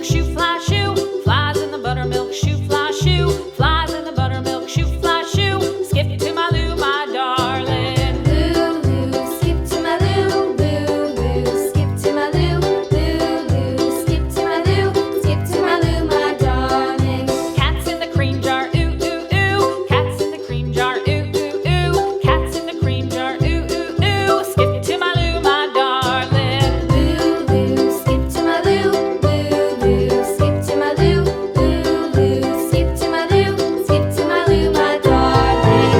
buttermilk shoe, fly shoe. Flies in the buttermilk shoe, fly shoe. Flies in the buttermilk shoe, fly shoe. Skip to my Lou, my darling. Lou, skip to my Lou, Lou, skip to my Lou, Lou, skip to my Lou, skip to my Lou, my darling. Cats in the cream jar, ooh, ooh, ooh. Cats in the cream jar, ooh, ooh, ooh. Cats in the cream jar, ooh, ooh, ooh. Skip to my Lou, my darling. Lou, skip to my Lou, Lou, skip to my Lou, Lou, skip to my Lou, skip to my Lou, my darling.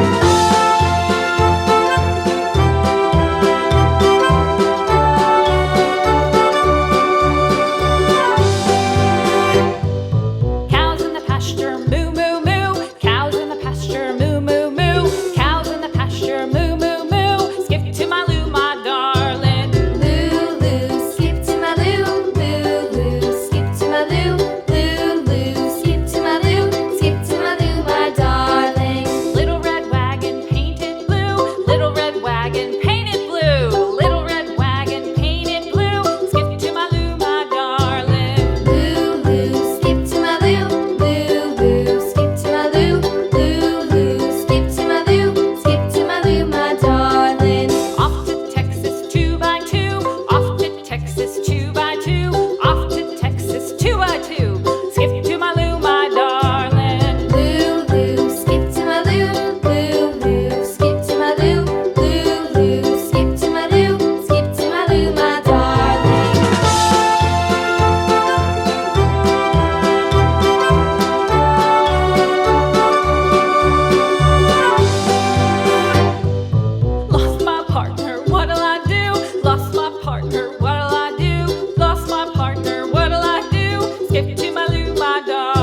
Cows in the pasture, moo, moo, moo. Cows in the pasture, moo, moo, moo. Cows in the pasture, moo, moo, moo. Skip to my Lou, my darling. Lou, skip to my Lou, Lou, skip to my Lou, Lou, skip to my Lou, skip to my Lou, my darling. Little red wagon painted blue. Little red wagon painted blue. Little red wagon painted blue. Skip to my Lou, my darling. Lou, skip to my Lou, Lou, skip to my Lou, Lou, skip to my Lou, skip to my Lou, my darling. Off to Texas 2x2. Off to Texas 2x2. Off to Texas 2x2. Skip to my Lou, my darling. Lou, skip to my Lou, Lou, skip to my Lou, Lou, skip to my Lou, skip to my Lou, my darling. Lost my partner, what'll I do? Lost my partner, what'll I do? Lost my partner, what'll I do? Skip to my Lou, my darling.